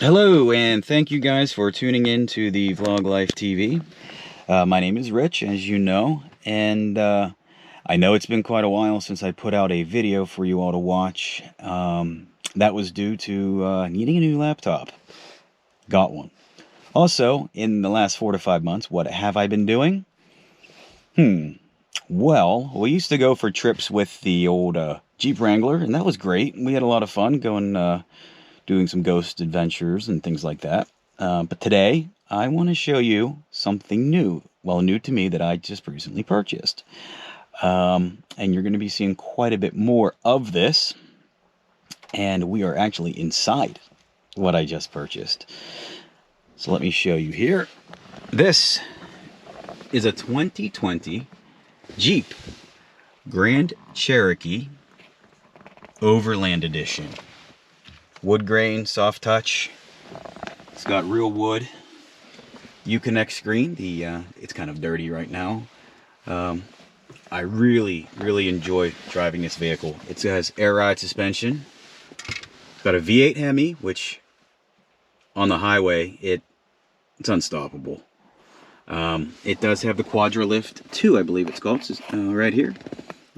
Hello, and thank you guys for tuning in to the Vlog Life TV. My name is Rich, as you know, and I know it's been quite a while since I put out a video for you all to watch. That was due to needing a new laptop. Got one. Also, in the last 4 to 5 months, what have I been doing? Well, we used to go for trips with the old Jeep Wrangler, and that was great. We had a lot of fun going doing some ghost adventures and things like that. But today, I want to show you something new. Well, new to me that I just recently purchased. And you're going to be seeing quite a bit more of this. And we are actually inside what I just purchased. So let me show you here. This is a 2020 Jeep Grand Cherokee Overland Edition. Wood grain, soft touch. It's got real wood. Uconnect Screen. It's kind of dirty right now. I really enjoy driving this vehicle. It has air ride suspension. It's got a V8 HEMI, which on the highway it's unstoppable. It does have the Quadralift 2, I believe it's called, right here,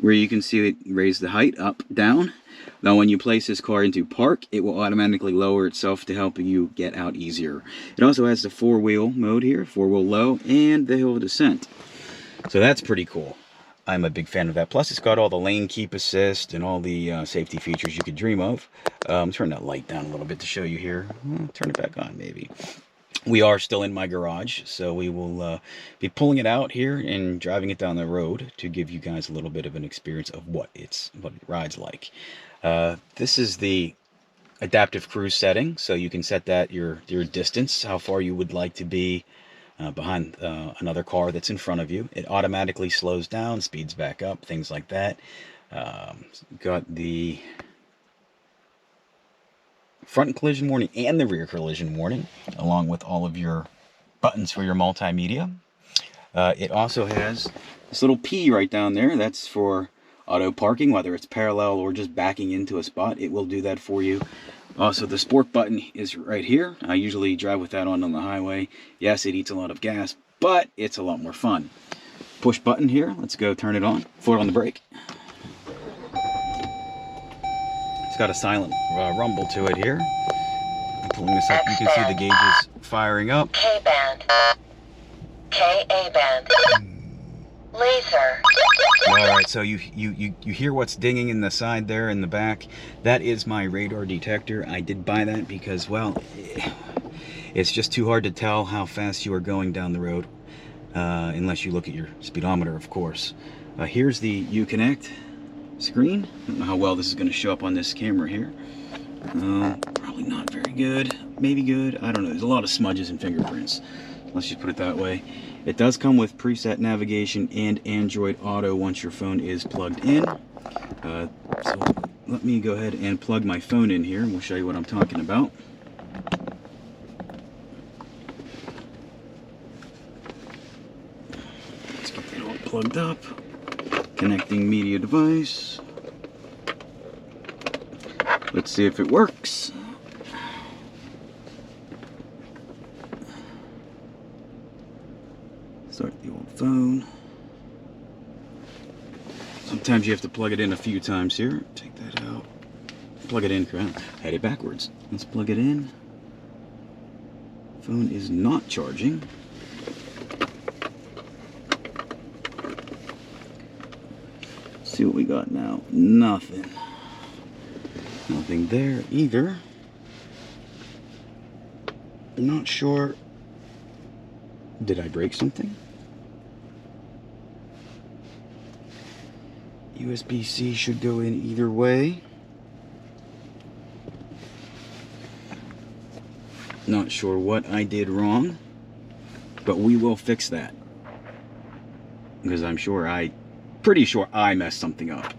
where you can see it raise the height up, down. Now when you place this car into park, it will automatically lower itself to help you get out easier. It also has the 4-wheel mode here, 4-wheel low, and the hill descent. So that's pretty cool. I'm a big fan of that. Plus it's got all the lane keep assist and all the safety features you could dream of. Turn that light down a little bit to show you here. Turn it back on maybe. We are still in my garage, so we will be pulling it out here and driving it down the road to give you guys a little bit of an experience of what it rides like. This is the adaptive cruise setting, so you can set that your distance, how far you would like to be behind another car that's in front of you. It automatically slows down, speeds back up, things like that. Got the front collision warning and the rear collision warning, along with all of your buttons for your multimedia. It also has this little P right down there. That's for auto parking, whether it's parallel or just backing into a spot. It will do that for you. Also, the sport button is right here. I usually drive with that on the highway. Yes, it eats a lot of gas, but it's a lot more fun. Push button here. Let's go turn it on. Foot on the brake. It's got a silent rumble to it here. I'm pulling this up. You can see the gauges firing up. K-band. K-A-band. Laser. Alright, so you hear what's dinging in the side there in the back. That is my radar detector. I did buy that because, well, it's just too hard to tell how fast you are going down the road. Unless you look at your speedometer, of course. Here's the Uconnect Screen. I don't know how well this is going to show up on this camera here. Probably not very good. Maybe good. I don't know. There's a lot of smudges and fingerprints. Let's just put it that way. It does come with preset navigation and Android Auto once your phone is plugged in. So let me go ahead and plug my phone in here and we'll show you what I'm talking about. Let's get that all plugged up. Connecting media device. Let's see if it works. Start the old phone. Sometimes you have to plug it in a few times here. Take that out. Plug it in. I had it backwards. Let's plug it in. Phone is not charging. See what we got now. Nothing. Nothing there either. I'm not sure. Did I break something? USB-C should go in either way. Not sure what I did wrong, but we will fix that. Because pretty sure I messed something up.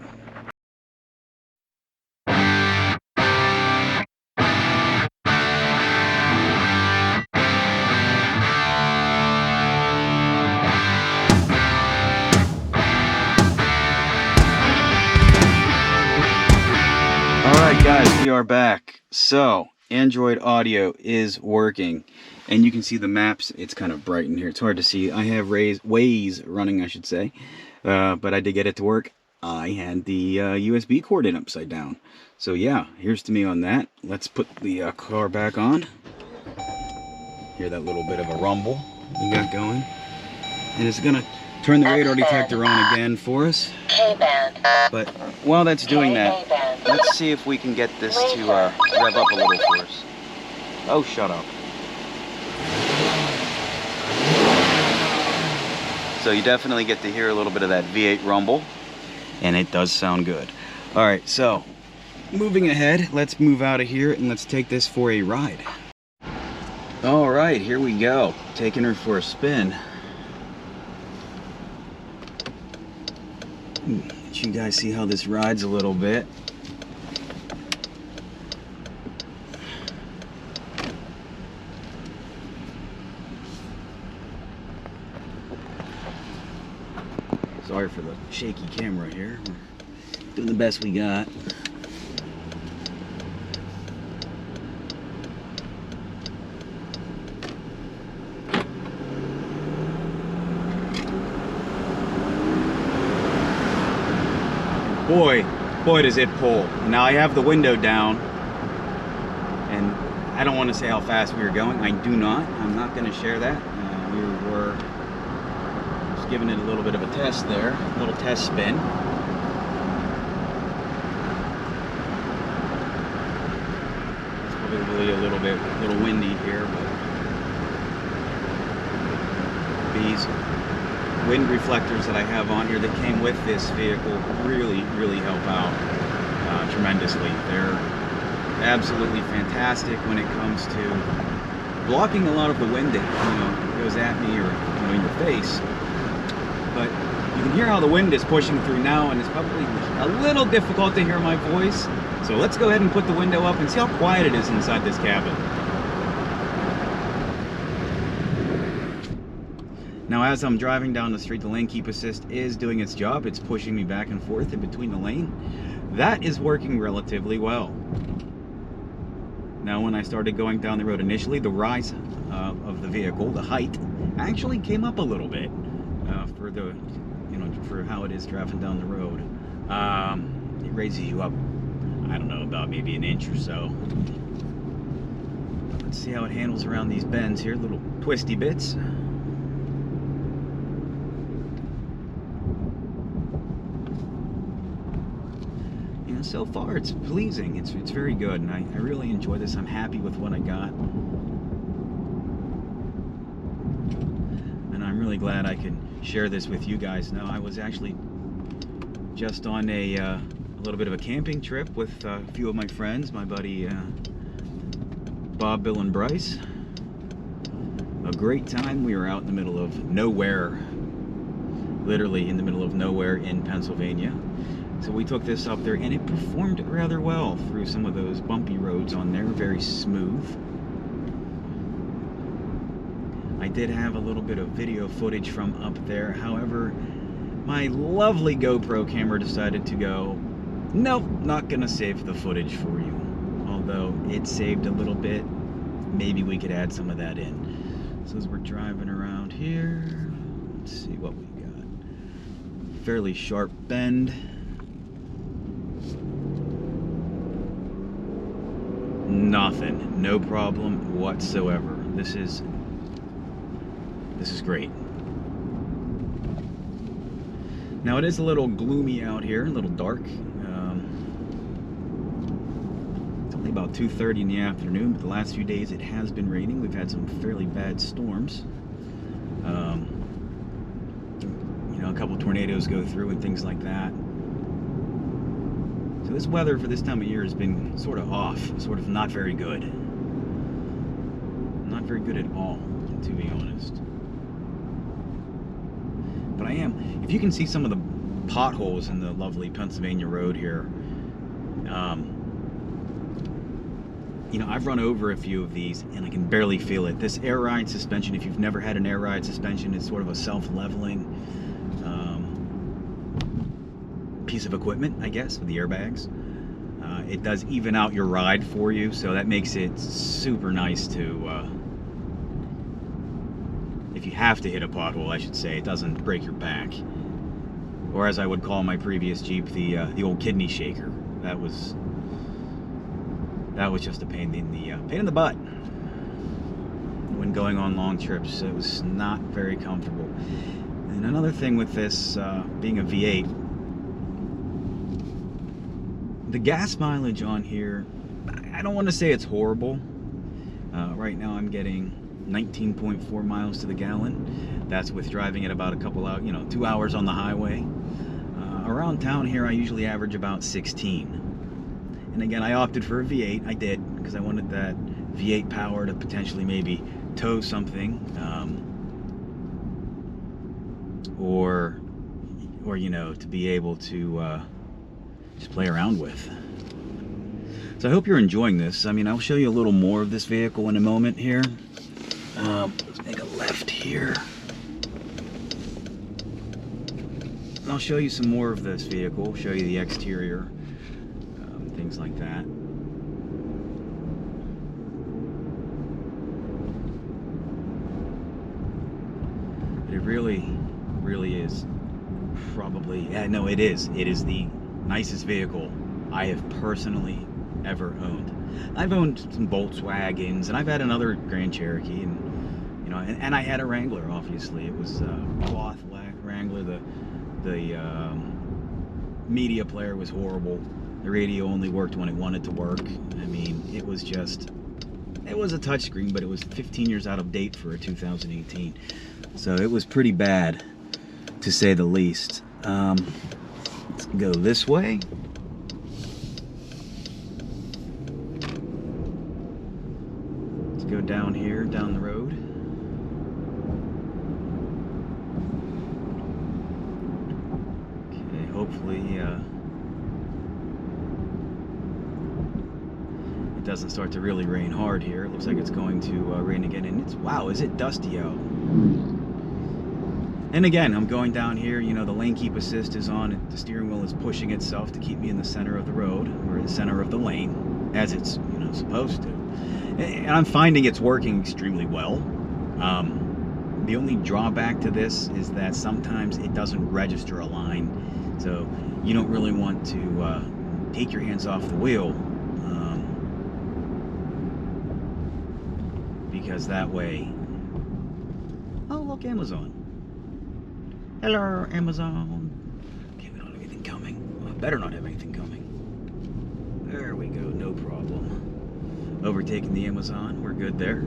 Alright guys, we are back. So, Android Audio is working. And you can see the maps. It's kind of bright in here. It's hard to see. I have Waze running, I should say. But I did get it to work. I had the USB cord in upside down. So yeah, here's to me on that. Let's put the car back on. Hear that little bit of a rumble we got going. And it's going to turn the radar detector on again for us. K-band. But while that's doing that, let's see if we can get this to rev up a little for us. Oh, shut up. So you definitely get to hear a little bit of that V8 rumble, and it does sound good. All right, so moving ahead, let's move out of here and let's take this for a ride. All right, here we go. Taking her for a spin. Let you guys see how this rides a little bit. Sorry for the shaky camera here. We're doing the best we got. Boy does it pull. Now I have the window down, and I don't want to say how fast we were going. I do not. I'm not going to share that. We were just giving it a little bit of a test there, a little test spin. It's probably a little windy here, but these wind reflectors that I have on here that came with this vehicle really help out tremendously. They're absolutely fantastic when it comes to blocking a lot of the wind that goes at me or in your face. But you can hear how the wind is pushing through now, and it's probably a little difficult to hear my voice. So let's go ahead and put the window up and see how quiet it is inside this cabin. Now, as I'm driving down the street, the lane keep assist is doing its job. It's pushing me back and forth in between the lane. That is working relatively well. Now, when I started going down the road initially, the rise of the vehicle, the height, actually came up a little bit for the, for how it is driving down the road. It raises you up, I don't know, about maybe an inch or so. Let's see how it handles around these bends here, little twisty bits. So far it's pleasing. It's very good, and I really enjoy this. I'm happy with what I got, and I'm really glad I could share this with you guys. Now, I was actually just on a little bit of a camping trip with a few of my friends, my buddy Bob, Bill, and Bryce. A great time. We were out in the middle of nowhere, literally in the middle of nowhere in Pennsylvania. So we took this up there, and it performed rather well through some of those bumpy roads on there, very smooth. I did have a little bit of video footage from up there. However, my lovely GoPro camera decided to go, nope, not gonna save the footage for you. Although it saved a little bit, maybe we could add some of that in. So as we're driving around here, let's see what we got. Fairly sharp bend. Nothing, no problem whatsoever. This is great. Now, it is a little gloomy out here, a little dark. It's only about 2:30 in the afternoon, but the last few days it has been raining. We've had some fairly bad storms. A couple tornadoes go through and things like that. So this weather for this time of year has been sort of off, sort of not very good. Not very good at all, to be honest. But if you can see some of the potholes in the lovely Pennsylvania road here, I've run over a few of these and I can barely feel it. This air ride suspension, if you've never had an air ride suspension, it's sort of a self-leveling piece of equipment, I guess, with the airbags. it does even out your ride for you, so that makes it super nice to, if you have to hit a pothole, I should say, it doesn't break your back. Or as I would call my previous Jeep, the old kidney shaker. That was just a pain in the butt when going on long trips. It was not very comfortable. And another thing with this being a V8, the gas mileage on here, I don't want to say it's horrible. Right now I'm getting 19.4 miles to the gallon. That's with driving at about a couple hours, 2 hours on the highway. Around town here I usually average about 16. And again, I opted for a V8. I did, because I wanted that V8 power to potentially maybe tow something, or to be able to just play around with. So I hope you're enjoying this. I mean, I'll show you a little more of this vehicle in a moment here. Let's make a left here. And I'll show you some more of this vehicle, show you the exterior, things like that. But it really is probably, no, it is the nicest vehicle I have personally ever owned. I've owned some Volkswagens, and I've had another Grand Cherokee, and I had a Wrangler. Obviously, it was a cloth black Wrangler. The media player was horrible. The radio only worked when it wanted to work. I mean, it was a touchscreen, but it was 15 years out of date for a 2018. So it was pretty bad, to say the least. Let's go this way. Let's go down here, down the road. Okay, hopefully it doesn't start to really rain hard here. It looks like it's going to rain again, and wow, is it dusty out? And again, I'm going down here, the lane keep assist is on, the steering wheel is pushing itself to keep me in the center of the road, or the center of the lane, as it's, supposed to. And I'm finding it's working extremely well. The only drawback to this is that sometimes it doesn't register a line, so you don't really want to take your hands off the wheel, because that way, oh look, Amazon. Hello, Amazon. Okay, we don't have anything coming. Well, I better not have anything coming. There we go, no problem. Overtaking the Amazon, we're good there.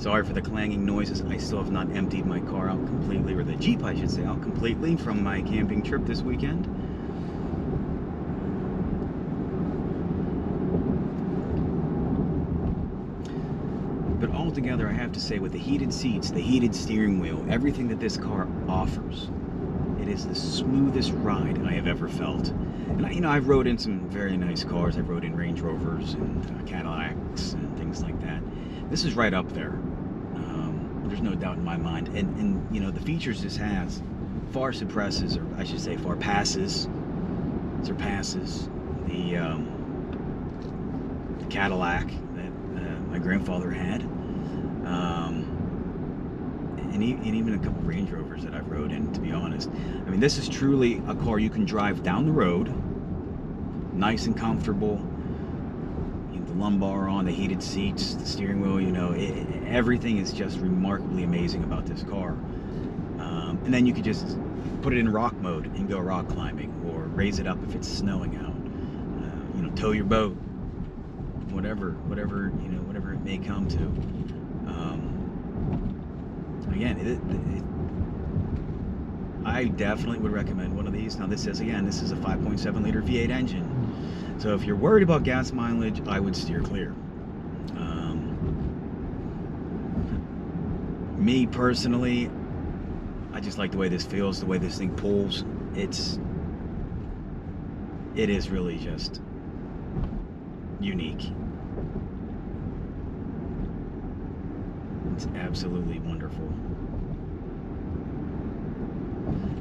Sorry for the clanging noises. I still have not emptied my car out completely, or the Jeep, I should say, out completely from my camping trip this weekend. But altogether, I have to say, with the heated seats, the heated steering wheel, everything that this car offers, it is the smoothest ride I have ever felt. And I've rode in some very nice cars. I've rode in Range Rovers and Cadillacs and things like that. This is right up there. There's no doubt in my mind. And the features this has far surpasses, or I should say far surpasses the Cadillac that my grandfather had, and even a couple Range Rovers that I've rode in, to be honest. I mean, this is truly a car you can drive down the road, nice and comfortable. The lumbar on, the heated seats, the steering wheel, everything is just remarkably amazing about this car. And then you could just put it in rock mode and go rock climbing, or raise it up if it's snowing out. Tow your boat, whatever it may come to. Again, I definitely would recommend one of these. Now this is a 5.7 liter V8 engine. So if you're worried about gas mileage, I would steer clear. Me personally, I just like the way this feels, the way this thing pulls. It is really just unique. It's absolutely wonderful.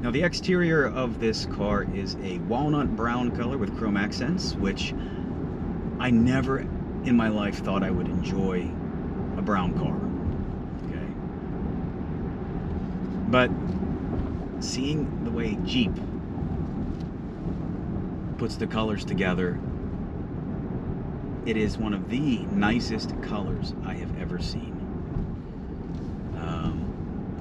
Now the exterior of this car is a walnut brown color with chrome accents, which I never in my life thought I would enjoy a brown car. Okay. But seeing the way Jeep puts the colors together, it is one of the nicest colors I have ever seen.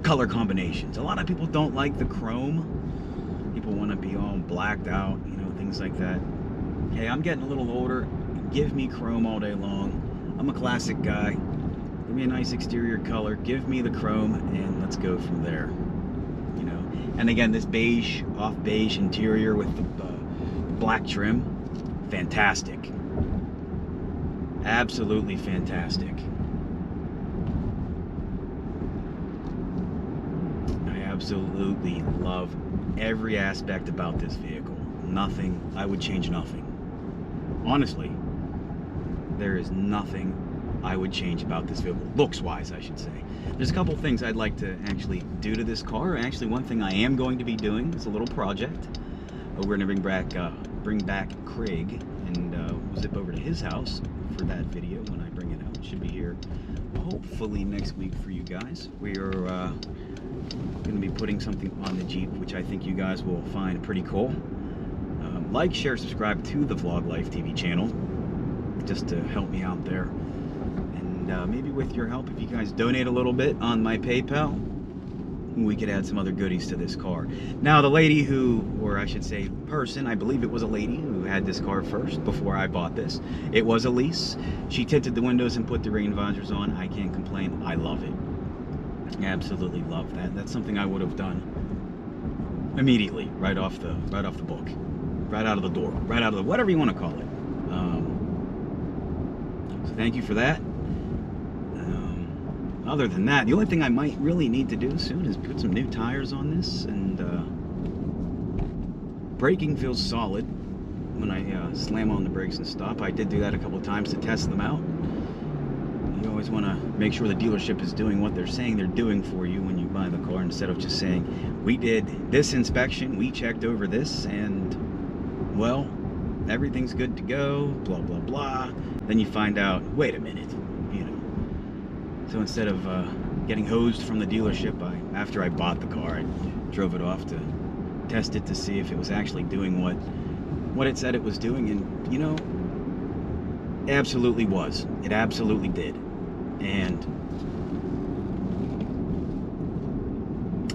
Color combinations. A lot of people don't like the chrome. People want to be all blacked out, you know, things like that. Hey, I'm getting a little older. Give me chrome all day long. I'm a classic guy. Give me a nice exterior color. Give me the chrome, and let's go from there. You know. And again, this beige, off beige interior with the black trim, fantastic. Absolutely fantastic. I absolutely love every aspect about this vehicle. Nothing, I would change nothing. Honestly, there is nothing I would change about this vehicle, looks-wise, I should say. There's a couple things I'd like to actually do to this car. Actually, one thing I am going to be doing is a little project. We're going to bring back Craig, and we'll zip over to his house for that video when I bring it out. It should be here hopefully next week for you guys. We are going to be putting something on the Jeep, which I think you guys will find pretty cool. Like, share, subscribe to the Vlog Life TV channel, just to help me out there. And maybe with your help, if you guys donate a little bit on my PayPal, we could add some other goodies to this car. Now, the lady who, or I should say person, I believe it was a lady who had this car first before I bought this. It was a lease. She tinted the windows and put the rain visors on. I can't complain. I love it. Absolutely love that. That's something I would have done immediately, right off the book, right out of the door, right out of the, whatever you want to call it. So thank you for that. Other than that, the only thing I might really need to do soon is put some new tires on this, and braking feels solid when I slam on the brakes and stop. I did do that a couple of times to test them out. You always want to make sure the dealership is doing what they're saying they're doing for you when you buy the car, instead of just saying, we did this inspection, we checked over this, and well, everything's good to go, blah blah blah. Then you find out, wait a minute, you know. So instead of getting hosed from the dealership, after I bought the car, I drove it off to test it to see if it was actually doing what it said it was doing, and you know, absolutely was. It absolutely did. And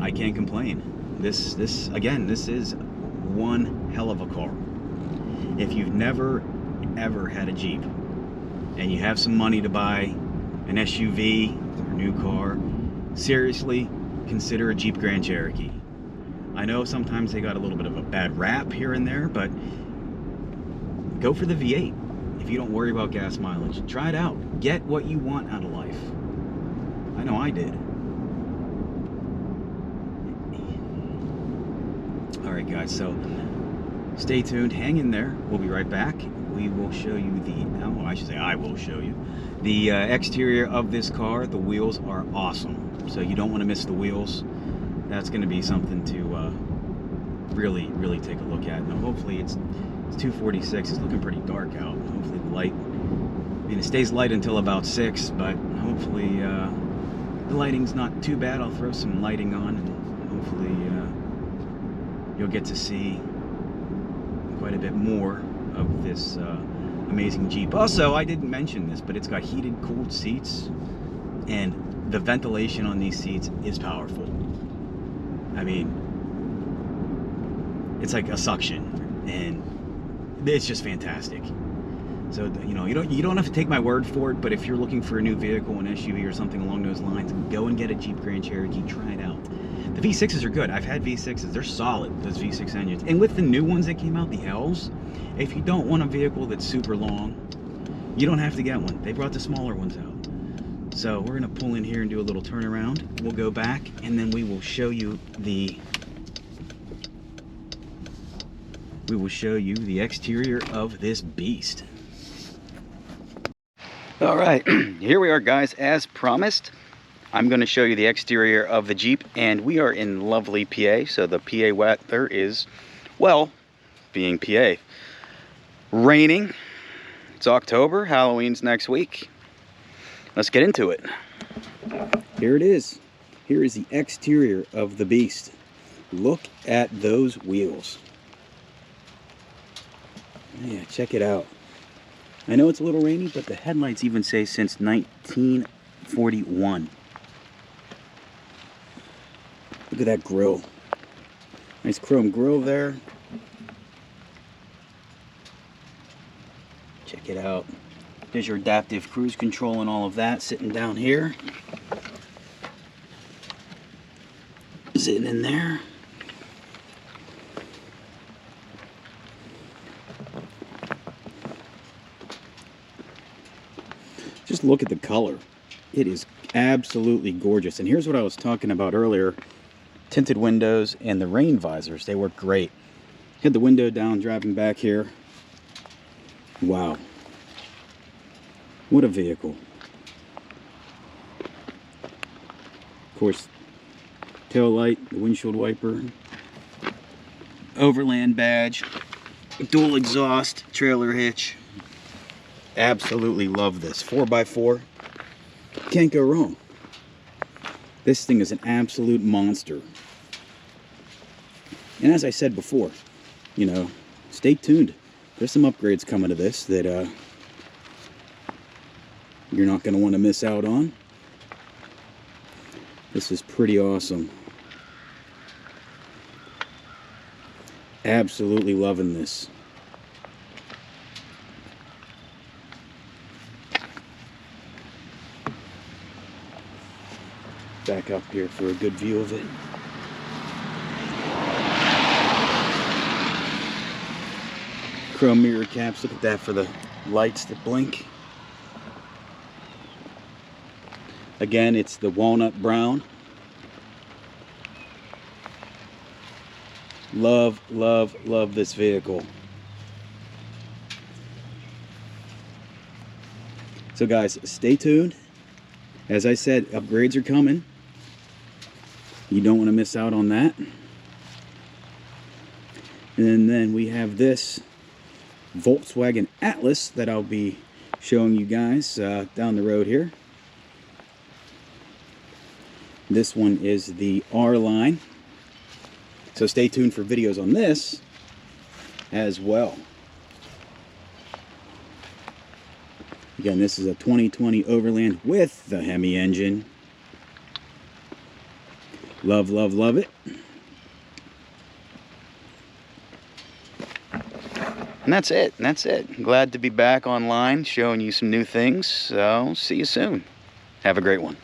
I can't complain. This again, this is one hell of a car. If you've never ever had a Jeep and you have some money to buy an SUV or a new car, seriously consider a Jeep Grand Cherokee. I know sometimes they got a little bit of a bad rap here and there, but go for the V8 if you don't worry about gas mileage. Try it out. Get what you want out of life. I know I did. Alright guys, so stay tuned, hang in there. We'll be right back. We will show you I will show you the exterior of this car. The wheels are awesome, so you don't want to miss the wheels. That's going to be something to really take a look at. Now hopefully it's 2:46. It's looking pretty dark out. Hopefully the light, I mean, it stays light until about 6, but hopefully the lighting's not too bad. I'll throw some lighting on, and hopefully you'll get to see quite a bit more of this amazing Jeep. Also, I didn't mention this, but it's got heated, cooled seats, and the ventilation on these seats is powerful. I mean, it's like a suction, and it's just fantastic. So, you know, you don't have to take my word for it, but if you're looking for a new vehicle, an SUV or something along those lines, go and get a Jeep Grand Cherokee. Try it out. The V6s are good. I've had V6s. They're solid, those V6 engines. And with the new ones that came out, the Ls, if you don't want a vehicle that's super long, you don't have to get one. They brought the smaller ones out. So we're going to pull in here and do a little turnaround. We'll go back, and then we will show you the exterior of this beast. All right, here we are, guys. As promised, I'm going to show you the exterior of the Jeep, and we are in lovely PA, so the PA weather is, well, being PA. Raining. It's October. Halloween's next week. Let's get into it. Here it is. Here is the exterior of the beast. Look at those wheels. Yeah, check it out. I know it's a little rainy, but the headlights even say since 1941. Look at that grille. Nice chrome grille there. Check it out. There's your adaptive cruise control and all of that sitting down here. Sitting in there. Just look at the color. It is absolutely gorgeous. And here's what I was talking about earlier. Tinted windows and the rain visors. They work great. Had the window down driving back here. Wow. What a vehicle. Of course, tail light, the windshield wiper, Overland badge, dual exhaust, trailer hitch. Absolutely love this. 4x4. Can't go wrong. This thing is an absolute monster. And as I said before, you know, stay tuned. There's some upgrades coming to this that you're not going to want to miss out on. This is pretty awesome. Absolutely loving this. Back up here for a good view of it. Chrome mirror caps, look at that for the lights that blink. Again, it's the walnut brown. Love, love, love this vehicle. So guys, stay tuned. As I said, upgrades are coming. You don't want to miss out on that. And then we have this Volkswagen Atlas that I'll be showing you guys down the road here. This one is the R line. So stay tuned for videos on this as well. Again, this is a 2020 Overland with the HEMI engine. Love, love, love it. And that's it. That's it. Glad to be back online showing you some new things. So see you soon. Have a great one.